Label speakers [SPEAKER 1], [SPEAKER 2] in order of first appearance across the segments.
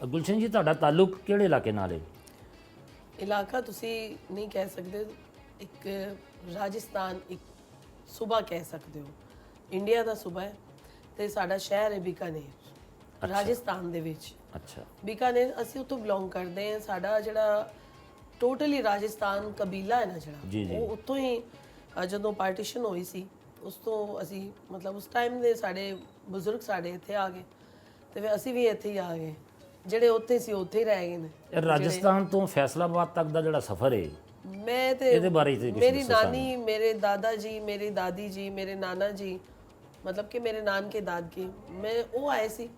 [SPEAKER 1] ਗੁਲਸ਼ਨ ਜੀ ਤੁਹਾਡਾ ਤਾਲੁਕ ਕਿਹੜੇ ਇਲਾਕੇ ਨਾਲ ਹੈ?
[SPEAKER 2] ਇਲਾਕਾ ਤੁਸੀਂ ਨਹੀਂ ਕਹਿ ਸਕਦੇ, ਇੱਕ ਰਾਜਸਥਾਨ, ਇੱਕ ਸੂਬਾ ਕਹਿ ਸਕਦੇ ਹੋ, ਇੰਡੀਆ ਦਾ ਸੂਬਾ ਹੈ ਤੇ ਸਾਡਾ ਸ਼ਹਿਰ ਹੈ ਬੀਕਾਨੇਰ, ਰਾਜਸਥਾਨ ਦੇ ਵਿੱਚ।
[SPEAKER 1] ਅੱਛਾ,
[SPEAKER 2] ਬੀਕਾਨੇਰ ਅਸੀਂ ਉੱਥੋਂ ਬਿਲੋਂਗ ਕਰਦੇ ਹਾਂ। ਸਾਡਾ ਜਿਹੜਾ ਟੋਟਲੀ ਰਾਜਸਥਾਨ ਕਬੀਲਾ ਹੈ ਨਾ
[SPEAKER 1] ਜੀ,
[SPEAKER 2] ਜਿਹੜਾ, ਉਹ ਉੱਥੋਂ ਹੀ ਜਦੋਂ ਪਾਰਟੀਸ਼ਨ ਹੋਈ ਸੀ ਉਸ ਤੋਂ ਅਸੀਂ ਮਤਲਬ ਉਸ ਟਾਈਮ ਦੇ ਸਾਡੇ ਬਜ਼ੁਰਗ ਸਾਡੇ ਇੱਥੇ ਆ ਗਏ ਤੇ ਫਿਰ ਅਸੀਂ ਵੀ ਇੱਥੇ ਹੀ ਆ ਗਏ। ਜਿਹੜੇ ਉੱਥੇ ਸੀ ਉੱਥੇ ਹੀ ਰਹਿ ਗਏ ਨੇ।
[SPEAKER 1] ਇਹ ਰਾਜਸਥਾਨ ਤੋਂ ਫੈਸਲਾਬਾਦ ਤੱਕ ਦਾ ਜਿਹੜਾ ਸਫ਼ਰ ਹੈ,
[SPEAKER 2] ਮੈਂ ਤੇ
[SPEAKER 1] ਇਹਦੇ ਬਾਰੇ ਤੇ ਕੁਛ
[SPEAKER 2] ਮੇਰੀ
[SPEAKER 1] ਦੱਸੋ
[SPEAKER 2] ਨਾਨੀ, ਮੇਰੇ ਦਾਦਾ ਜੀ, ਮੇਰੀ ਦਾਦੀ ਜੀ, ਮੇਰੇ ਨਾਨਾ ਜੀ, ਮਤਲਬ ਕਿ ਮੇਰੇ ਨਾਨਕੇ ਦਾਦਕੇ, ਮੈਂ ਉਹ ਆਏ ਸੀ।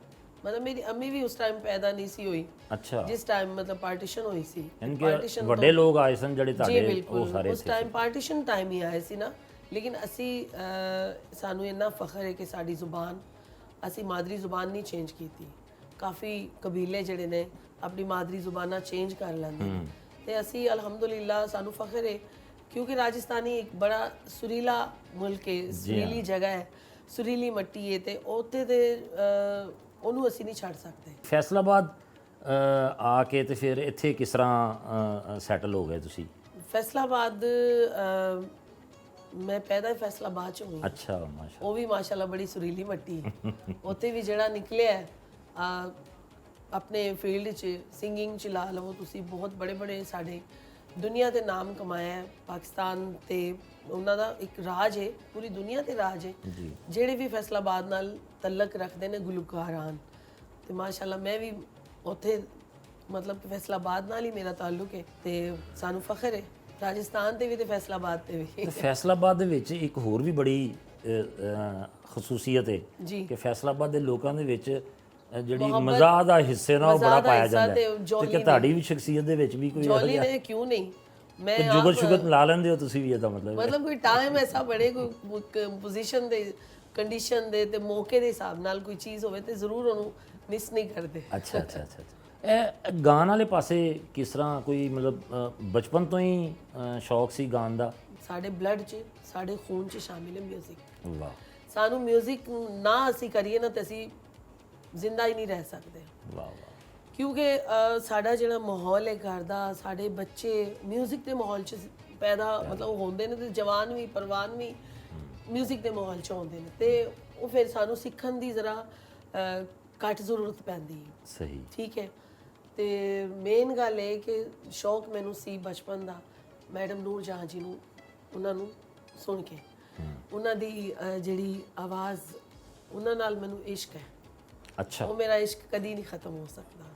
[SPEAKER 2] ਮਤਲਬ ਮੇਰੀ ਅੰਮੀ ਵੀ ਉਸ ਟਾਈਮ ਪੈਦਾ ਨਹੀਂ ਸੀ ਹੋਈ
[SPEAKER 1] ਅੱਛਾ,
[SPEAKER 2] ਜਿਸ ਟਾਈਮ ਮਤਲਬ ਪਾਰਟੀਸ਼ਨ ਹੋਈ ਸੀ।
[SPEAKER 1] ਯਾਨੀ ਕਿ ਵੱਡੇ ਲੋਕ ਆਏ ਸਨ ਜਿਹੜੇ
[SPEAKER 2] ਜੀ
[SPEAKER 1] ਤੁਹਾਡੇ, ਉਹ
[SPEAKER 2] ਬਿਲਕੁਲ,
[SPEAKER 1] ਸਾਰੇ
[SPEAKER 2] ਉਸ ਟਾਈਮ ਪਾਰਟੀਸ਼ਨ ਟਾਈਮ ਹੀ ਆਏ ਸੀ ਨਾ। ਲੇਕਿਨ ਅਸੀਂ ਸਾਨੂੰ ਇੰਨਾ ਫਖਰ ਹੈ ਕਿ ਸਾਡੀ ਜ਼ੁਬਾਨ, ਅਸੀਂ ਮਾਦਰੀ ਜ਼ੁਬਾਨ ਨਹੀਂ ਚੇਂਜ ਕੀਤੀ। ਕਾਫੀ ਕਬੀਲੇ ਜਿਹੜੇ ਨੇ ਆਪਣੀ ਮਾਦਰੀ ਜ਼ੁਬਾਨਾਂ ਚੇਂਜ ਕਰ ਲੈਂਦੇ ਨੇ ਤੇ ਅਸੀਂ ਅਲਹਮਦੁਲਿਲਾ ਸਾਨੂੰ ਫਖਰ ਹੈ ਕਿਉਂਕਿ ਰਾਜਸਥਾਨੀ ਇੱਕ ਬੜਾ ਸੁਰੀਲਾ ਮੁਲਕ ਹੈ, ਸੁਰੀਲੀ ਜਗ੍ਹਾ ਹੈ, ਸੁਰੀਲੀ ਮਿੱਟੀ ਹੈ ਤੇ ਉੱਥੇ ਦੇ ਉਹਨੂੰ ਅਸੀਂ ਨਹੀਂ ਛੱਡ ਸਕਦੇ।
[SPEAKER 1] ਫੈਸਲਾਬਾਦ ਆ ਕੇ ਤੇ ਫਿਰ ਇੱਥੇ ਕਿਸ ਤਰ੍ਹਾਂ ਸੈਟਲ ਹੋ ਗਏ ਤੁਸੀਂ?
[SPEAKER 2] ਫੈਸਲਾਬਾਦ ਮੈਂ ਪੈਦਾ ਫੈਸਲਾਬਾਦ ਚ ਹੋਈ।
[SPEAKER 1] ਅੱਛਾ, ਮਾਸ਼ਾ,
[SPEAKER 2] ਉਹ ਵੀ ਮਾਸ਼ਾਅੱਲਾ ਬੜੀ ਸੁਰੀਲੀ ਮਿੱਟੀ ਹੈ। ਉੱਥੇ ਵੀ ਜਿਹੜਾ ਨਿਕਲਿਆ ਆਪਣੇ ਫੀਲਡ 'ਚ ਸਿੰਗਿੰਗ 'ਚ ਲਾ ਲਵੋ ਤੁਸੀਂ, ਬਹੁਤ ਬੜੇ ਬੜੇ ਸਾਡੇ ਦੁਨੀਆ ਤੇ ਨਾਮ ਕਮਾਇਆ ਹੈ। ਪਾਕਿਸਤਾਨ ਤੇ ਉਹਨਾਂ ਦਾ ਇੱਕ ਰਾਜ ਹੈ, ਪੂਰੀ ਦੁਨੀਆ ਤੇ ਰਾਜ ਹੈ। ਜਿਹੜੇ ਵੀ ਫੈਸਲਾਬਾਦ ਨਾਲ ਤਲਕ ਰੱਖਦੇ ਨੇ ਗੁਲਕਾਰ ਹਨ ਤੇ ਮਾਸ਼ਾਅੱਲਾ ਮੈਂ ਵੀ ਉੱਥੇ ਮਤਲਬ ਕਿ ਫੈਸਲਾਬਾਦ ਨਾਲ ਹੀ ਮੇਰਾ ਤਾਲੁਕ ਹੈ ਤੇ ਸਾਨੂੰ ਫਖਰ ਹੈ ਰਾਜਸਥਾਨ ਤੇ ਵੀ ਤੇ ਫੈਸਲਾਬਾਦ ਤੇ ਵੀ।
[SPEAKER 1] ਤੇ ਫੈਸਲਾਬਾਦ ਦੇ ਵਿੱਚ ਇੱਕ ਹੋਰ ਵੀ ਬੜੀ ਖਸੂਸੀਅਤ ਹੈ
[SPEAKER 2] ਜੀ
[SPEAKER 1] ਕਿ ਫੈਸਲਾਬਾਦ ਦੇ ਲੋਕਾਂ ਦੇ ਵਿੱਚ ਜਿਹੜੀ ਮਜ਼ਾਕ ਦਾ ਹਿੱਸੇ ਨਾਲ ਉਹ ਬੜਾ ਪਾਇਆ ਜਾਂਦਾ ਹੈ ਤੇ ਕਿ ਤੁਹਾਡੀ ਵੀ ਸ਼ਖਸੀਅਤ ਦੇ ਵਿੱਚ ਵੀ ਕੋਈ
[SPEAKER 2] ਜੋਲੀ ਨੇ ਕਿਉਂ ਨਹੀਂ, ਮੈਂ
[SPEAKER 1] ਜੁਗਤ ਸ਼ੁਗਤ ਲਾ ਲੈਂਦੇ ਹੋ ਤੁਸੀਂ ਵੀ, ਇਹਦਾ
[SPEAKER 2] ਮਤਲਬ ਕੋਈ ਟਾਈਮ ਐਸਾ ਬੜੇ ਕੋਈ ਪੋਜੀਸ਼ਨ ਦੇ, ਕੰਡੀਸ਼ਨ ਦੇ ਤੇ ਮੌਕੇ ਦੇ ਹਿਸਾਬ ਨਾਲ ਕੋਈ ਚੀਜ਼ ਹੋਵੇ ਤੇ ਜ਼ਰੂਰ ਉਹਨੂੰ ਮਿਸ ਨਹੀਂ ਕਰਦੇ।
[SPEAKER 1] ਅੱਛਾ ਅੱਛਾ ਅੱਛਾ। ਇਹ ਗਾਣ ਵਾਲੇ ਪਾਸੇ ਕਿਸ ਤਰ੍ਹਾਂ, ਕੋਈ ਮਤਲਬ ਬਚਪਨ ਤੋਂ ਹੀ ਸ਼ੌਕ ਸੀ ਗਾਣ ਦਾ?
[SPEAKER 2] ਸਾਡੇ ਬਲੱਡ 'ਚ, ਸਾਡੇ ਖੂਨ 'ਚ ਸ਼ਾਮਿਲ ਹੈ ਮਿਊਜ਼ਿਕ।
[SPEAKER 1] ਵਾਹ,
[SPEAKER 2] ਸਾਨੂੰ ਮਿਊਜ਼ਿਕ ਨਾ ਅਸੀਂ ਕਰੀਏ ਨਾ ਤੇ ਅਸੀਂ ਜ਼ਿੰਦਾ ਹੀ ਨਹੀਂ ਰਹਿ ਸਕਦੇ।
[SPEAKER 1] ਵਾਹ ਵਾਹ।
[SPEAKER 2] ਕਿਉਂਕਿ ਸਾਡਾ ਜਿਹੜਾ ਮਾਹੌਲ ਹੈ ਘਰ ਦਾ, ਸਾਡੇ ਬੱਚੇ ਮਿਊਜ਼ਿਕ ਦੇ ਮਾਹੌਲ 'ਚ ਪੈਦਾ ਮਤਲਬ ਹੁੰਦੇ ਨੇ ਤੇ ਜਵਾਨ ਵੀ ਪਰਵਾਨ ਵੀ ਮਿਊਜ਼ਿਕ ਦੇ ਮਾਹੌਲ 'ਚ ਹੁੰਦੇ ਨੇ ਤੇ ਉਹ ਫਿਰ ਸਾਨੂੰ ਸਿੱਖਣ ਦੀ ਜ਼ਰਾ ਘੱਟ ਜ਼ਰੂਰਤ ਪੈਂਦੀ ਹੈ।
[SPEAKER 1] ਸਹੀ,
[SPEAKER 2] ਠੀਕ ਹੈ। ਤੇ ਮੇਨ ਗੱਲ ਇਹ ਕਿ ਸ਼ੌਕ ਮੈਨੂੰ ਸੀ ਬਚਪਨ ਦਾ ਮੈਡਮ ਨੂਰ ਜਹਾਂ ਜੀ ਨੂੰ, ਉਹਨਾਂ ਨੂੰ ਸੁਣ ਕੇ, ਉਹਨਾਂ ਦੀ ਜਿਹੜੀ ਆਵਾਜ਼, ਉਹਨਾਂ ਨਾਲ ਮੈਨੂੰ ਇਸ਼ਕ ਹੈ।
[SPEAKER 1] ਅੱਛਾ,
[SPEAKER 2] ਉਹ ਮੇਰਾ ਇਸ਼ਕ ਕਦੀ ਨਹੀਂ ਖਤਮ ਹੋ ਸਕਦਾ।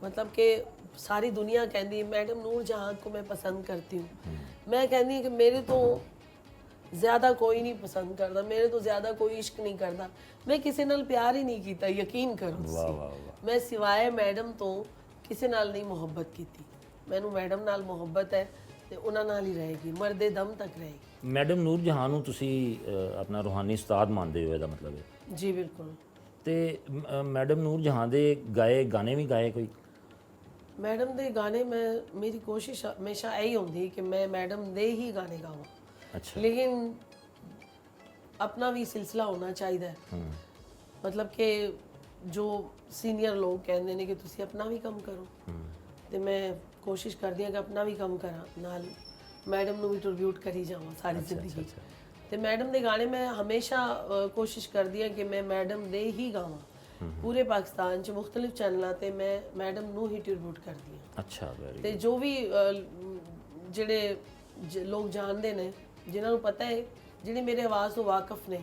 [SPEAKER 2] मतलब कि सारी दुनिया कहती है मैडम नूर जहाँ को मैं पसंद करती हूँ। मैं कहती हूँ कि मेरे तो ज़्यादा कोई नहीं पसंद करता, मेरे तो ज़्यादा कोई इश्क नहीं करता, मैं किसी नाल प्यार ही नहीं किया, यकीन करो तुसीं। मैं सिवाए मैडम तो किसी नाल नहीं मुहब्बत की। मैनू मैडम नाल मुहब्बत है तो उन्हां नाल ही रहेगी, मरदे दम तक रहेगी।
[SPEAKER 1] मैडम नूर जहाँ नूं तुसीं अपना रूहानी उस्ताद मानते हो, ਇਹਦਾ मतलब है?
[SPEAKER 2] जी बिल्कुल।
[SPEAKER 1] ਤੇ मैडम नूर जहाँ ਦੇ ਗਾਏ ਗਾਣੇ ਵੀ ਗਾਏ ਕੋਈ?
[SPEAKER 2] मैडम दे गाने मैं मेरी कोशिश हमेशा यही होती है कि मैं मैडम दे ही गाने गावां।
[SPEAKER 1] अच्छा।
[SPEAKER 2] लेकिन अपना भी सिलसिला होना चाहिए। मतलब कि जो सीनियर लोग कहते हैं कि तुसी अपना भी कम करो, तो मैं कोशिश करती हाँ कि अपना भी कम करा, नाल मैडम नूं भी ट्रिब्यूट करी जावां सारी जिंदगी। तो मैडम दे गाने मैं हमेशा कोशिश करती हाँ कि मैं मैडम दे ही गावां। पूरे पाकिस्तान च मुख्तलिफ चैनलों ते मैं मैडम नूं ही ट्रिब्यूट करती हाँ।
[SPEAKER 1] अच्छा, वेरी
[SPEAKER 2] ते जो भी ਜਿਹੜੇ ਲੋਕ ਜਾਣਦੇ ਨੇ, ਜਿਨ੍ਹਾਂ ਨੂੰ ਪਤਾ ਹੈ, ਜਿਹੜੇ ਮੇਰੇ ਆਵਾਜ਼ ਤੋਂ ਵਾਕਿਫ ਨੇ,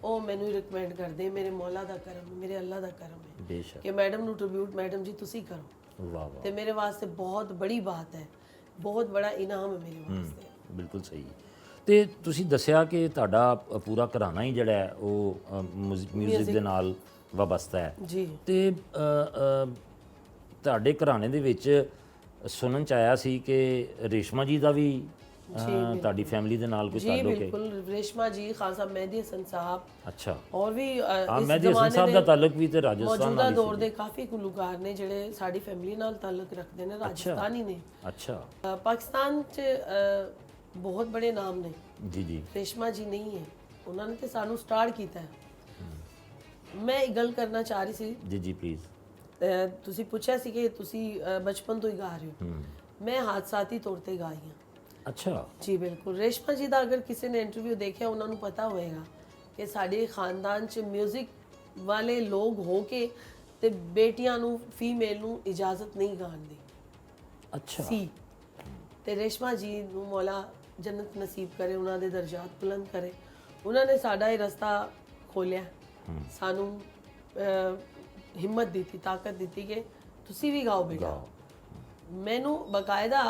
[SPEAKER 2] ਉਹ ਮੈਨੂੰ ਹੀ ਰਿਕਮੈਂਡ ਕਰਦੇ। ਮੇਰੇ ਮੌਲਾ ਦਾ ਕਰਮ, ਮੇਰੇ ਅੱਲਾ ਦਾ ਕਰਮ ਹੈ
[SPEAKER 1] ਬੇਸ਼ੱਕ
[SPEAKER 2] ਕਿ ਮੈਡਮ ਨੂੰ ਟ੍ਰਿਬਿਊਟ ਮੈਡਮ ਜੀ ਤੁਸੀਂ ਕਰੋ।
[SPEAKER 1] ਵਾਹ ਵਾਹ।
[SPEAKER 2] ਤੇ ਮੇਰੇ ਵਾਸਤੇ ਬਹੁਤ ਬੜੀ ਬਾਤ ਹੈ, ਬਹੁਤ ਬੜਾ ਇਨਾਮ ਹੈ ਮੇਰੇ ਵਾਸਤੇ।
[SPEAKER 1] ਬਿਲਕੁਲ ਸਹੀ। ਤੇ ਤੁਸੀਂ ਦੱਸਿਆ ਕਿ ਤੁਹਾਡਾ ਪੂਰਾ ਘਰਾਣਾ ਹੀ ਜਿਹੜਾ ਹੈ ਉਹ ਮਿਊਜ਼ਿਕ ਦੇ ਨਾਲ ਵਾਬਸਤਾ ਹੈ
[SPEAKER 2] ਜੀ।
[SPEAKER 1] ਤੇ ਤੁਹਾਡੇ ਘਰਾਣੇ ਦੇ ਵਿੱਚ ਸੁਣਨ ਚ ਆਇਆ ਸੀ ਕਿ ਰੇਸ਼ਮਾ ਜੀ ਦਾ ਵੀ ਤੁਹਾਡੀ ਫੈਮਿਲੀ ਦੇ ਨਾਲ ਕੋਈ
[SPEAKER 2] जी
[SPEAKER 1] ਤਾਲੁਕ ਹੈ?
[SPEAKER 2] बिल्कुल, रेशमा जी, खान साहब मेहदी हसन साहब,
[SPEAKER 1] ਅੱਛਾ।
[SPEAKER 2] और भी
[SPEAKER 1] ਮਹਿਦੀ ਹਸਨ ਸਾਹਿਬ ਦਾ ਤਾਲੁਕ ਵੀ ਤੇ ਰਾਜਸਥਾਨ
[SPEAKER 2] ਮੌਜੂਦਾ
[SPEAKER 1] ਨਾਲ
[SPEAKER 2] ਦੌਰ ਦੇ ਕਾਫੀ ਗੁਲੂਕਾਰ ਨੇ ਜਿਹੜੇ ਸਾਡੀ ਫੈਮਿਲੀ ਨਾਲ ਤਾਲੁਕ ਰੱਖਦੇ ਨੇ, ਰਾਜਸਥਾਨੀ ਨੇ।
[SPEAKER 1] ਅੱਛਾ।
[SPEAKER 2] ਪਾਕਿਸਤਾਨ 'ਚ ਬਹੁਤ ਬੜੇ ਨਾਮ ਨੇ।
[SPEAKER 1] ਜੀ ਜੀ।
[SPEAKER 2] ਰੇਸ਼ਮਾ ਜੀ ਨਹੀਂ ਹੈ, ਉਹਨਾਂ ਨੇ ਤੇ ਸਾਨੂੰ ਸਟਾਰਟ ਕੀਤਾ ਹੈ। ਮੈਂ ਇੱਕ ਗੱਲ ਕਰਨਾ ਚਾਹ ਰਹੀ ਸੀ
[SPEAKER 1] ਜੀ ਜੀ ਪਲੀਜ਼।
[SPEAKER 2] ਤੁਸੀਂ ਪੁੱਛਿਆ ਸੀ ਕਿ ਤੁਸੀਂ ਬਚਪਨ ਤੋਂ ਹੀ ਗਾ ਰਹੇ ਹੋ। ਮੈਂ ਹਾਦਸਾਤੀ ਤੌਰ ਤੇ ਗਾਈ ਹਾਂ।
[SPEAKER 1] ਅੱਛਾ
[SPEAKER 2] ਜੀ ਬਿਲਕੁਲ। ਰੇਸ਼ਮਾ ਜੀ ਦਾ ਅਗਰ ਕਿਸੇ ਨੇ ਇੰਟਰਵਿਊ ਦੇਖਿਆ ਉਹਨਾਂ ਨੂੰ ਪਤਾ ਹੋਏਗਾ ਕਿ ਸਾਡੇ ਖਾਨਦਾਨ 'ਚ 뮤직 ਵਾਲੇ ਲੋਕ ਹੋ ਕੇ ਤੇ ਬੇਟੀਆਂ ਨੂੰ ਫੀਮੇਲ ਨੂੰ ਇਜਾਜ਼ਤ ਨਹੀਂ ਗਾਣ ਦੀ
[SPEAKER 1] ਅੱਛਾ
[SPEAKER 2] ਸੀ। ਤੇ ਰੇਸ਼ਮਾ ਜੀ ਨੂੰ ਮੌਲਾ ਜੰਨਤ ਨਸੀਬ ਕਰੇ, ਉਹਨਾਂ ਦੇ ਦਰਜਾਤ ਬੁਲੰਦ ਕਰੇ। ਉਹਨਾਂ ਨੇ ਸਾਡਾ ਇਹ ਰਸਤਾ ਖੋਲਿਆ, ਸਾਨੂੰ ਹਿੰਮਤ ਦਿੱਤੀ, ਤਾਕਤ ਦਿੱਤੀ ਕਿ ਤੁਸੀਂ ਵੀ ਗਾਓ ਬੇਟਾ। ਮੈਨੂੰ ਬਕਾਇਦਾ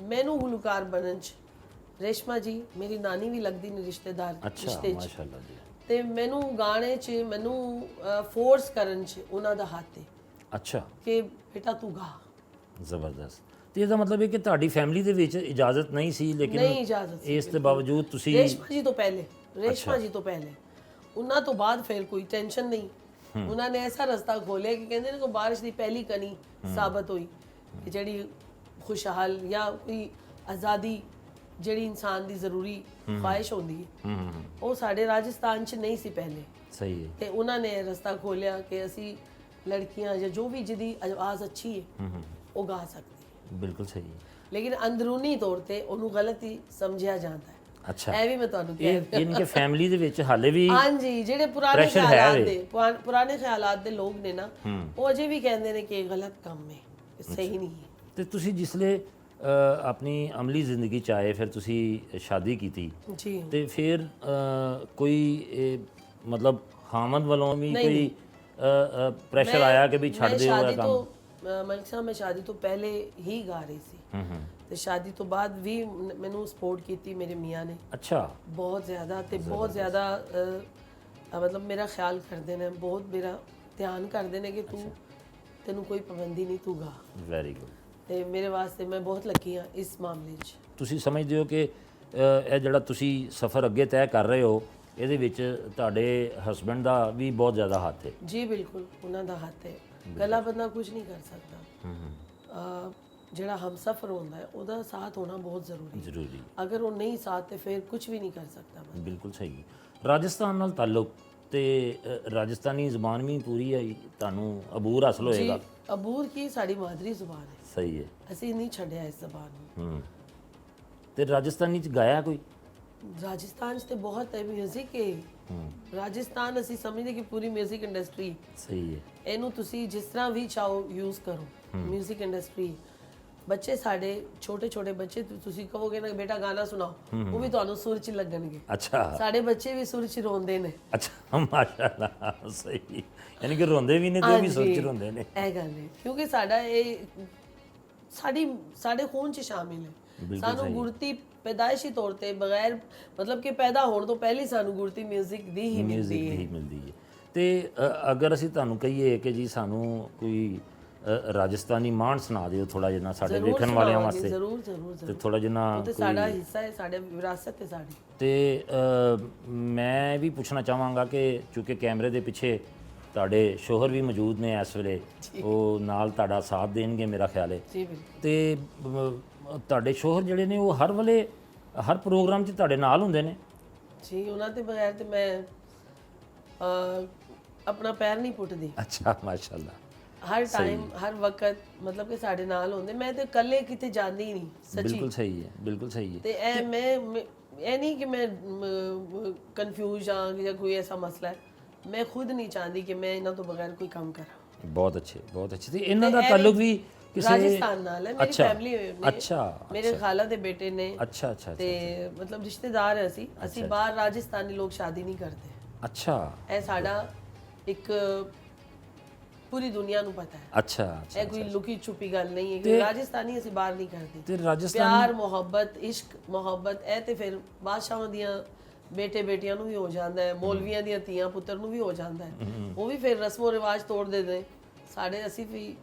[SPEAKER 2] ਮੈਨੂੰ ਗੁਲਕਾਰ ਬਣਨ 'ਚ ਰੇਸ਼ਮਾ ਜੀ ਮੇਰੀ ਨਾਨੀ ਵੀ ਲੱਗਦੀ ਨੇ ਰਿਸ਼ਤੇਦਾਰ
[SPEAKER 1] ਅੱਛਾ
[SPEAKER 2] ਰਿਸ਼ਤੇ 'ਚ,
[SPEAKER 1] ਮਾਸ਼ਾਅੱਲਾ ਜੀ।
[SPEAKER 2] ਤੇ ਮੈਨੂੰ ਗਾਣੇ 'ਚ ਮੈਨੂੰ ਫੋਰਸ ਕਰਨ 'ਚ ਉਹਨਾਂ ਦਾ ਹੱਥ ਹੈ
[SPEAKER 1] ਅੱਛਾ
[SPEAKER 2] ਕਿ ਬੇਟਾ ਤੂੰ ਗਾ।
[SPEAKER 1] ਜ਼ਬਰਦਸਤ। ਤੇ ਇਹਦਾ ਮਤਲਬ ਹੈ ਕਿ ਤੁਹਾਡੀ ਫੈਮਿਲੀ ਦੇ ਵਿੱਚ ਇਜਾਜ਼ਤ ਨਹੀਂ ਸੀ, ਲੇਕਿਨ
[SPEAKER 2] ਨਹੀਂ ਇਜਾਜ਼ਤ ਸੀ
[SPEAKER 1] ਇਸ ਦੇ ਬਾਵਜੂਦ ਤੁਸੀਂ
[SPEAKER 2] ਰੇਸ਼ਮਾ ਜੀ ਤੋਂ ਪਹਿਲੇ, ਰੇਸ਼ਮਾ ਜੀ ਤੋਂ ਪਹਿਲੇ, ਉਹਨਾਂ ਤੋਂ ਬਾਅਦ ਫਿਰ ਕੋਈ ਟੈਨਸ਼ਨ ਨਹੀਂ। ਉਹਨਾਂ ਨੇ ਐਸਾ ਰਸਤਾ ਖੋਲਿਆ ਕਿ ਕਹਿੰਦੇ ਨੇ ਕੋ ਬਾਰਿਸ਼ ਦੀ ਪਹਿਲੀ ਕਣੀ ਸਾਬਤ ਹੋਈ ਕਿ ਜਿਹੜੀ ਖੁਸ਼ਹਾਲ ਜਾਂ ਕੋਈ ਆਜ਼ਾਦੀ ਜਿਹੜੀ ਇਨਸਾਨ ਦੀ ਜ਼ਰੂਰੀ ਖੁਆਇਸ਼ ਹੁੰਦੀ ਹੈ ਉਹ ਸਾਡੇ ਰਾਜਸਥਾਨ 'ਚ ਨਹੀਂ ਸੀ ਪਹਿਲੇ।
[SPEAKER 1] ਸਹੀ ਹੈ।
[SPEAKER 2] ਤੇ ਉਹਨਾਂ ਨੇ ਰਸਤਾ ਖੋਲਿਆ ਕਿ ਅਸੀਂ ਲੜਕੀਆਂ ਜਾਂ ਜੋ ਵੀ ਜਿਹਦੀ ਆਵਾਜ਼ ਅੱਛੀ ਹੈ ਉਹ ਗਾ ਸਕਦੀ ਹੈ।
[SPEAKER 1] ਬਿਲਕੁਲ ਸਹੀ ਹੈ।
[SPEAKER 2] ਲੇਕਿਨ ਅੰਦਰੂਨੀ ਤੌਰ ਤੇ ਉਹਨੂੰ ਗਲਤ ਹੀ ਸਮਝਿਆ ਜਾਂਦਾ ਹੈ।
[SPEAKER 1] ਅੱਛਾ
[SPEAKER 2] ਇਹ ਵੀ ਮੈਂ ਤੁਹਾਨੂੰ ਕਹਿ
[SPEAKER 1] ਇਹ ਯਾਨੀ ਕਿ ਫੈਮਿਲੀ ਦੇ ਵਿੱਚ ਹਾਲੇ ਵੀ
[SPEAKER 2] ਹਾਂਜੀ ਜਿਹੜੇ ਪੁਰਾਣੇ
[SPEAKER 1] pressure ਹੈ
[SPEAKER 2] ਖਿਆਲਾਤ
[SPEAKER 1] ਵੇ।
[SPEAKER 2] ਦੇ ਪੁਰਾਣੇ ਖਿਆਲਾਤ ਦੇ ਲੋਕ ਨੇ ਨਾ, ਉਹ ਅਜੇ ਵੀ ਕਹਿੰਦੇ ਨੇ ਕਿ ਇਹ ਗਲਤ ਕੰਮ ਹੈ, ਇਹ ਸਹੀ ਨਹੀਂ ਹੈ।
[SPEAKER 1] ਤੇ ਤੁਸੀਂ ਜਿਸਲੇ ਆਪਣੀ ਅਮਲੀ ਜ਼ਿੰਦਗੀ ਚ ਆਏ, ਫਿਰ ਤੁਸੀਂ ਸ਼ਾਦੀ ਕੀਤੀ,
[SPEAKER 2] ਜੀ
[SPEAKER 1] ਤੇ ਫਿਰ ਕੋਈ ਮਤਲਬ ਖਾਮਦ ਵੱਲੋਂ ਵੀ ਕੋਈ ਪ੍ਰੈਸ਼ਰ ਆਇਆ ਕਿ ਵੀ ਛੱਡ ਦਿਓ ਇਹ ਕੰਮ?
[SPEAKER 2] ਮਲਿਕ ਸਾਹਿਬ ਮੈਂ ਸ਼ਾਦੀ ਤੋਂ ਪਹਿਲੇ ਹੀ ਗਾ ਰਹੀ ਸੀ ਤੇ ਸ਼ਾਦੀ ਤੋਂ ਬਾਅਦ ਵੀ ਮੈਨੂੰ ਸਪੋਰਟ ਕੀਤੀ ਮੇਰੇ ਮੀਆਂ ਨੇ
[SPEAKER 1] ਅੱਛਾ
[SPEAKER 2] ਬਹੁਤ ਜ਼ਿਆਦਾ, ਤੇ ਬਹੁਤ ਜ਼ਿਆਦਾ ਮਤਲਬ ਮੇਰਾ ਖਿਆਲ ਕਰਦੇ ਨੇ, ਬਹੁਤ ਮੇਰਾ ਧਿਆਨ ਕਰਦੇ ਨੇ ਕਿ ਤੈਨੂੰ ਕੋਈ ਪਾਬੰਦੀ ਨਹੀਂ, ਤੂੰ ਗਾ।
[SPEAKER 1] Very good.
[SPEAKER 2] ਤੇ ਮੇਰੇ ਵਾਸਤੇ ਮੈਂ ਬਹੁਤ ਲੱਕੀ ਹਾਂ ਇਸ ਮਾਮਲੇ 'ਚ।
[SPEAKER 1] ਤੁਸੀਂ ਸਮਝਦੇ ਹੋ ਕਿ ਇਹ ਜਿਹੜਾ ਤੁਸੀਂ ਸਫ਼ਰ ਅੱਗੇ ਤੈਅ ਕਰ ਰਹੇ ਹੋ, ਇਹਦੇ ਵਿੱਚ ਤੁਹਾਡੇ ਹਸਬੰਡ ਦਾ ਵੀ ਬਹੁਤ ਜ਼ਿਆਦਾ ਹੱਥ ਹੈ?
[SPEAKER 2] ਜੀ ਬਿਲਕੁਲ, ਉਹਨਾਂ ਦਾ ਹੱਥ ਹੈ। ਇਕੱਲਾ ਬੰਦਾ ਕੁਝ ਨਹੀਂ ਕਰ ਸਕਦਾ। ਜਿਹੜਾ ਹਮਸਫਰ ਹੁੰਦਾ ਹੈ ਉਹਦਾ ਸਾਥ ਹੋਣਾ ਬਹੁਤ ਜ਼ਰੂਰੀ। ਅਗਰ ਉਹ ਨਹੀਂ ਸਾਥ ਤੇ ਫਿਰ ਕੁਝ ਵੀ ਨਹੀਂ ਕਰ ਸਕਦਾ ਬੰਦਾ।
[SPEAKER 1] ਬਿਲਕੁਲ ਸਹੀ। ਰਾਜਸਥਾਨ ਨਾਲ ਤਾਲੁਕ ਤੇ ਰਾਜਸਥਾਨੀ ਜ਼ੁਬਾਨ ਵੀ ਪੂਰੀ ਹੈ, ਤੁਹਾਨੂੰ ਅਬੂਰ ਹਾਸਲ ਹੋਏਗਾ?
[SPEAKER 2] ਅਬੂਰ ਕੀ ਸਾਡੀ ਮਾਦਰੀ ਜ਼ੁਬਾਨ ਹੈ।
[SPEAKER 1] ਸਹੀ ਹੈ।
[SPEAKER 2] ਅਸੀਂ ਨਹੀਂ ਛੱਡਿਆ ਇਸ ਜ਼ਬਾਨ ਨੂੰ।
[SPEAKER 1] ਤੇ ਰਾਜਸਥਾਨੀ ਚ ਗਾਇਆ ਕੋਈ?
[SPEAKER 2] ਰਾਜਸਥਾਨ 'ਚ ਤੇ ਬਹੁਤ ਹੈ ਮਿਊਜ਼ਿਕ ਹੈ। ਰਾਜਸਥਾਨ ਅਸੀਂ ਸਮਝਦੇ ਕਿ ਪੂਰੀ ਮਿਊਜ਼ਿਕ ਇੰਡਸਟਰੀ
[SPEAKER 1] ਸਹੀ ਹੈ।
[SPEAKER 2] ਇਹਨੂੰ ਤੁਸੀਂ ਜਿਸ ਤਰ੍ਹਾਂ ਵੀ ਚਾਹੋ ਯੂਜ਼ ਕਰੋ। ਮਿਊਜ਼ਿਕ ਇੰਡਸਟਰੀ, ਬੱਚੇ ਸਾਡੇ ਛੋਟੇ ਬੱਚੇ, ਤੁਸੀਂ ਕਹੋਗੇ ਨਾ ਬੇਟਾ ਗਾਣਾ ਸੁਣਾਓ, ਉਹ ਵੀ ਤੁਹਾਨੂੰ ਸੁਰ 'ਚ ਲੱਗਣਗੇ।
[SPEAKER 1] ਅੱਛਾ
[SPEAKER 2] ਸਾਡੇ ਬੱਚੇ ਵੀ ਸੁਰ 'ਚ ਰੋਂਦੇ ਨੇ।
[SPEAKER 1] ਅੱਛਾ ਮਾਸ਼ਾਅੱਲਾ, ਸਹੀ। ਯਾਨੀ ਕਿ ਰੋਂਦੇ ਵੀ ਨੇ ਤੇ ਉਹ ਵੀ ਸੁਰ 'ਚ ਰੋਂਦੇ ਨੇ।
[SPEAKER 2] ਇਹ ਗੱਲ ਹੈ ਕਿਉਂਕਿ ਸਾਡਾ ਇਹ ਸਾਡੇ ਖੂਨ 'ਚ ਸ਼ਾਮਿਲ ਹੈ। ਸਾਨੂੰ ਗੁਰਤੀ ਪੈਦਾਇਸ਼ੀ ਤੌਰ ਤੇ ਬਗੈਰ ਮਤਲਬ ਕਿ ਪੈਦਾ ਹੋਣ ਤੋਂ ਪਹਿਲੇ ਸਾਨੂੰ ਗੁਰਤੀ ਮਿਊਜ਼ਿਕ ਦੀ ਹੀ
[SPEAKER 1] ਮਿਲਦੀ ਹੈ। ਤੇ ਅਗਰ ਅਸੀਂ ਤੁਹਾਨੂੰ ਕਹੀਏ ਕਿ ਜੀ ਸਾਨੂੰ ਕੋਈ ਰਾਜਸਥਾਨੀ ਮਾਣ ਸੁਣਾ ਦਿਓ ਥੋੜਾ ਜਿਹਾ ਸਾਡੇ ਵੇਖਣ ਵਾਲਿਆਂ ਵਾਸਤੇ?
[SPEAKER 2] ਜ਼ਰੂਰ
[SPEAKER 1] ਤੇ ਥੋੜਾ ਜਿਹਾ
[SPEAKER 2] ਤੇ ਸਾਡਾ ਹਿੱਸਾ ਹੈ, ਸਾਡੇ ਵਿਰਾਸਤ ਹੈ ਸਾਡੀ।
[SPEAKER 1] ਤੇ ਮੈਂ ਵੀ ਪੁੱਛਣਾ ਚਾਹਾਂਗਾ ਕਿ ਚੂੰਕਿ ਕੈਮਰੇ ਦੇ ਪਿੱਛੇ ਤੁਹਾਡੇ ਸ਼ੋਹਰ ਵੀ ਮੌਜੂਦ ਨੇ ਇਸ ਵੇਲੇ, ਉਹ ਨਾਲ ਤੁਹਾਡਾ ਸਾਥ ਦੇਣਗੇ ਮੇਰਾ ਖਿਆਲ ਹੈ।
[SPEAKER 2] ਜੀ ਬਿਲਕੁਲ।
[SPEAKER 1] ਤੇ ਤੁਹਾਡੇ ਸ਼ੋਹਰ ਜਿਹੜੇ ਨੇ ਉਹ ਹਰ ਵੇਲੇ ਹਰ ਪ੍ਰੋਗਰਾਮ 'ਚ ਤੁਹਾਡੇ ਨਾਲ ਹੁੰਦੇ ਨੇ?
[SPEAKER 2] ਜੀ, ਉਹਨਾਂ ਦੇ ਬਗੈਰ ਤੇ ਮੈਂ ਆਪਣਾ ਪੈਰ ਨਹੀਂ ਪੁੱਟਦੀ।
[SPEAKER 1] ਅੱਛਾ ਮਾਸ਼ਾਅੱਲਾ।
[SPEAKER 2] ਹਰ ਟਾਈਮ ਹਰ ਵਕਤ ਮਤਲਬ ਕਿ ਸਾਡੇ ਨਾਲ ਹੁੰਦੇ। ਮੈਂ ਤੇ ਇਕੱਲੇ ਕਿਤੇ ਜਾਂਦੀ ਹੀ ਨਹੀਂ, ਸੱਚੀ।
[SPEAKER 1] ਬਿਲਕੁਲ ਸਹੀ ਹੈ, ਬਿਲਕੁਲ ਸਹੀ ਹੈ।
[SPEAKER 2] ਤੇ ਇਹ ਨਹੀਂ ਕਿ ਮੈਂ ਕਨਫਿਊਜ਼ ਹਾਂ ਜਾਂ ਕੋਈ ਐਸਾ ਮਸਲਾ ਹੈ। ਮੈਂ ਖੁਦ ਨਹੀਂ ਚਾਹੁੰਦੀ ਕਿ ਮੈਂ ਇਹਨਾਂ ਤੋਂ ਬਗੈਰ ਕੋਈ ਕੰਮ ਕਰਾਂ।
[SPEAKER 1] ਬਹੁਤ ਅੱਛੇ, ਬਹੁਤ ਅੱਛੇ। ਤੇ ਇਹਨਾਂ ਦਾ ਤਾਲੁਕ ਵੀ ਕਿਸੇ
[SPEAKER 2] ਰਾਜਸਥਾਨ ਨਾਲ ਹੈ। ਮੇਰੀ ਫੈਮਿਲੀ ਨੇ,
[SPEAKER 1] ਅੱਛਾ,
[SPEAKER 2] ਮੇਰੇ ਖਾਲਾ ਦੇ ਬੇਟੇ ਨੇ।
[SPEAKER 1] ਅੱਛਾ ਅੱਛਾ।
[SPEAKER 2] ਤੇ ਮਤਲਬ ਰਿਸ਼ਤੇਦਾਰ ਹੈ ਅਸੀਂ ਬਾਹਰ ਰਾਜਸਥਾਨੀ ਲੋਕ ਸ਼ਾਦੀ ਨਹੀਂ ਕਰਦੇ।
[SPEAKER 1] ਅੱਛਾ।
[SPEAKER 2] ਇਹ ਸਾਡਾ ਇੱਕ ਪੂਰੀ ਦੁਨੀਆ ਨੂੰ ਪਤਾ ਹੈ।
[SPEAKER 1] ਅੱਛਾ।
[SPEAKER 2] ਇਹ ਕੋਈ ਲੁਕੀ ਛੁਪੀ ਗੱਲ ਨਹੀਂ ਹੈ ਕਿ ਰਾਜਸਥਾਨੀ ਅਸੀਂ ਬਾਹਰ ਨਹੀਂ ਕਰਦੇ।
[SPEAKER 1] ਤੇ ਰਾਜਸਥਾਨ
[SPEAKER 2] ਪਿਆਰ ਮੁਹੱਬਤ ਇਸ਼ਕ ਮੁਹੱਬਤ ਇਹ ਤੇ ਫਿਰ ਬਾਦਸ਼ਾਹਾਂ ਦੀਆਂ ਬੇਟੇ ਬੇਟੀਆਂ ਨੂੰ ਵੀ ਹੋ ਜਾਂਦਾ ਹੈ, ਮੌਲਵੀਆਂ ਦੀਆਂ ਧੀਆਂ ਪੁੱਤਰ ਨੂੰ ਵੀ ਹੋ ਜਾਂਦਾ ਹੈ। ਉਹ ਵੀ ਫਿਰ ਰਸਮੋ ਰਿਵਾਜ ਤੋੜ ਦਿੰਦੇ। ਸਾਡੇ ਅਸੀਂ ਵੀ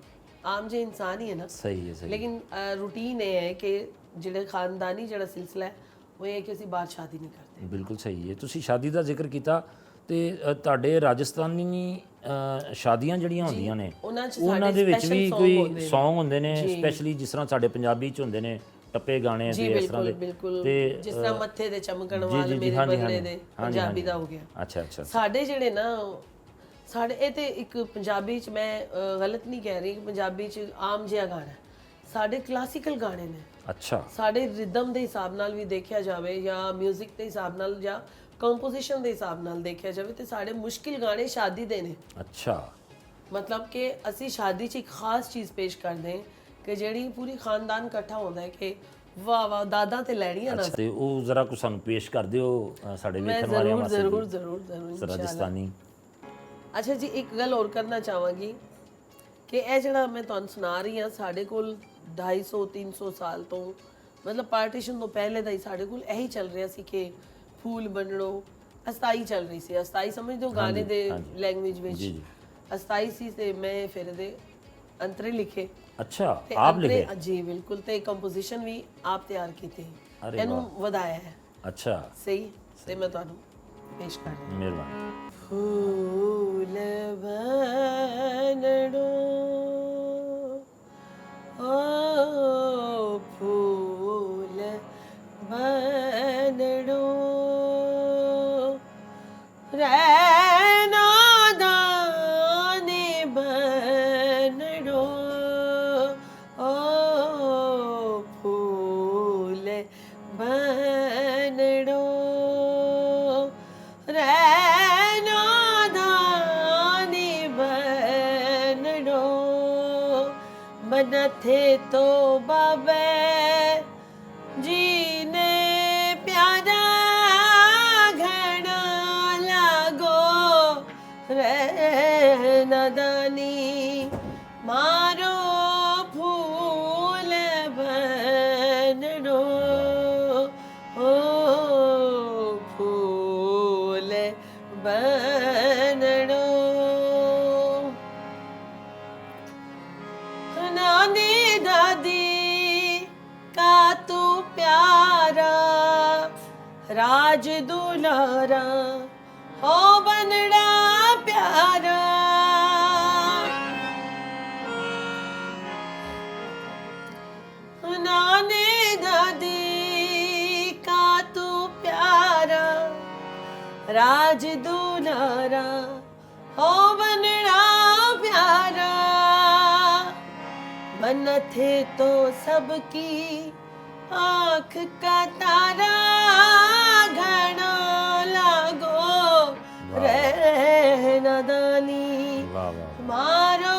[SPEAKER 2] ਆਮ ਜਿਹੇ ਇਨਸਾਨ ਹੀ ਹੈ ਨਾ।
[SPEAKER 1] ਸਹੀ ਹੈ, ਸਹੀ।
[SPEAKER 2] ਲੇਕਿਨ ਰੂਟੀਨ ਇਹ ਹੈ ਕਿ ਜਿਹੜੇ ਖਾਨਦਾਨੀ ਜਿਹੜਾ ਸਿਲਸਿਲਾ ਹੈ ਉਹ ਇਹ ਹੈ ਕਿ ਅਸੀਂ ਬਾਹਰ ਸ਼ਾਦੀ ਨਹੀਂ ਕਰਦੇ।
[SPEAKER 1] ਬਿਲਕੁਲ ਸਹੀ ਹੈ। ਤੁਸੀਂ ਸ਼ਾਦੀ ਦਾ ਜ਼ਿਕਰ ਕੀਤਾ ਤੇ ਤੁਹਾਡੇ ਰਾਜਸਥਾਨੀ ਸ਼ਾਦੀਆਂ ਜਿਹੜੀਆਂ ਹੁੰਦੀਆਂ ਨੇ ਉਹਨਾਂ ਦੇ ਵਿੱਚ ਵੀ ਕੋਈ ਸੌਂਗ ਹੁੰਦੇ ਨੇ ਸਪੈਸ਼ਲੀ, ਜਿਸ ਤਰ੍ਹਾਂ ਸਾਡੇ ਪੰਜਾਬੀ 'ਚ ਹੁੰਦੇ ਨੇ ਟੱਪੇ ਗਾਣੇ ਤੇ ਇਸ ਤਰ੍ਹਾਂ ਦੇ?
[SPEAKER 2] ਬਿਲਕੁਲ। ਜਿਸ ਤਰ੍ਹਾਂ ਮੱਥੇ ਦੇ ਚਮਕਣ ਵਾਲੇ ਮੇਰੇ ਬੰਗਲੇ ਦੇ ਪੰਜਾਬੀ ਦਾ ਹੋ ਗਿਆ।
[SPEAKER 1] ਅੱਛਾ ਅੱਛਾ।
[SPEAKER 2] ਸਾਡੇ ਜਿਹੜੇ ਨਾ ਸਾਡੇ ਇਹ ਤੇ ਇੱਕ ਪੰਜਾਬੀ ਚ ਮੈਂ ਗਲਤ ਨਹੀਂ ਕਹਿ ਰਹੀ ਕਿ ਪੰਜਾਬੀ ਚ ਆਮ ਜਿਹਾ ਗਾਣਾ ਹੈ। ਸਾਡੇ ਕਲਾਸੀਕਲ ਗਾਣੇ ਨੇ,
[SPEAKER 1] ਅੱਛਾ
[SPEAKER 2] ਸਾਡੇ ਰਿਦਮ ਦੇ ਹਿਸਾਬ ਨਾਲ ਵੀ ਦੇਖਿਆ ਜਾਵੇ ਜਾਂ 뮤직 ਦੇ ਹਿਸਾਬ ਨਾਲ ਜਾਂ ਕੰਪੋਜੀਸ਼ਨ ਦੇ ਹਿਸਾਬ ਨਾਲ ਦੇਖਿਆ ਜਾਵੇ ਤੇ ਸਾਡੇ ਮੁਸ਼ਕਿਲ ਗਾਣੇ ਸ਼ਾਦੀ ਦੇ ਨੇ।
[SPEAKER 1] ਅੱਛਾ
[SPEAKER 2] ਮਤਲਬ ਕਿ ਅਸੀਂ ਸ਼ਾਦੀ 'ਚ ਇੱਕ ਖਾਸ ਚੀਜ਼ ਪੇਸ਼ ਕਰਦੇ ਹਾਂ ਕਿ ਜਿਹੜੀ ਪੂਰੀ ਖਾਨਦਾਨ ਇਕੱਠਾ ਹੁੰਦਾ ਹੈ ਕਿ ਵਾਹ ਵਾਹ ਦਾਦਾ ਤੇ ਲੈਣੀਆਂ ਨਾ।
[SPEAKER 1] ਤੇ ਉਹ ਜ਼ਰਾ ਕੁ ਸਾਨੂੰ ਪੇਸ਼ ਕਰ ਦਿਓ ਸਾਡੇ ਵੇਖਣ ਵਾਲਿਆਂ ਵਾਸਤੇ।
[SPEAKER 2] ਜ਼ਰੂਰ ਜ਼ਰੂਰ ਜ਼ਰੂਰ
[SPEAKER 1] ਰਾਜਸਥਾਨੀ।
[SPEAKER 2] ਅੱਛਾ ਜੀ, ਇੱਕ ਗੱਲ ਹੋਰ ਕਰਨਾ ਚਾਹਾਂਗੀ ਕਿ ਇਹ ਜਿਹੜਾ ਮੈਂ ਤੁਹਾਨੂੰ ਸੁਣਾ ਰਹੀ ਹਾਂ ਸਾਡੇ ਕੋਲ 250-300 ਸਾਲ ਤੋਂ ਮਤਲਬ ਪਾਰਟੀਸ਼ਨ ਤੋਂ ਪਹਿਲੇ ਦਾ ਹੀ ਸਾਡੇ ਕੋਲ ਇਹੀ ਚੱਲ ਰਿਹਾ ਸੀ ਕਿ ਫੂਲ ਬੰਨਣੋ ਅਸਤਾਈ ਚੱਲ ਰਹੀ ਸੀ। ਅਸਤਾਈ ਸਮਝਦੇ ਹੋ ਗਾਣੇ ਦੇ ਲੈਂਗੁਏਜ ਵਿੱਚ ਅਸਤਾਈ ਸੀ ਤੇ ਮੈਂ ਫਿਰ ਇਹਦੇ ਅੰਤਰੇ ਲਿਖੇ।
[SPEAKER 1] ਅੱਛਾ ਆਪ ਲਿਖੇ?
[SPEAKER 2] ਜੀ ਬਿਲਕੁਲ, ਤੇ ਕੰਪੋਜੀਸ਼ਨ ਵੀ ਆਪ ਤਿਆਰ ਕੀਤੀ, ਇਹਨੂੰ ਵਧਾਇਆ ਹੈ।
[SPEAKER 1] ਅੱਛਾ
[SPEAKER 2] ਸਹੀ, ਤੇ ਮੈਂ ਤੁਹਾਨੂੰ ਪੇਸ਼ ਕਰ ਰਹੀ ਹਾਂ।
[SPEAKER 1] ਮਿਹਰਬਾਨੀ।
[SPEAKER 2] ਫੂਲ ਬੰਨਣੋ ਓ ਫੂਲ ਬੰਨਣੋ ਰਹਿਣਾ ਦਾਨੇ ਬੰਨਣੋ ਓ ਫੂਲ ਬੰਨਣੋ ਰਹਿਣਾ ਦਾਨੇ ਬੰਨਣੋ ਮਨਥੇ ਤੋਂ ਬਾਬੇ ਜੀ ਨੇ ਪਿਆਰਾ ਘਣਾ ਲਾਗੋ ਰਹਿਣਾ ਦਾਨੀ ਮਾਰੋ ਫੂਲ ਬੰਨਣੋ ਓ ਫੂਲ ਬੰਨਣੋ ਨਾਨੀ ਦਾਦੀ ਕਾ ਤੂੰ ਪਿਆਰਾ ਰਾਜ ਦੁਲਾਰਾ ਹੋ ਬੰਨਣਾ ਪਿਆਰਾ ਨਾਨੀ ਦਾਦੀ ਕਾ ਤੂੰ ਪਿਆਰਾ ਰਾਜ ਦੁਲਾਰਾ ਹੋ ਬੰਨਣਾ ਪਿਆਰਾ बनथे तो सबकी आँख का तारा घना लागो रहना दानी मारो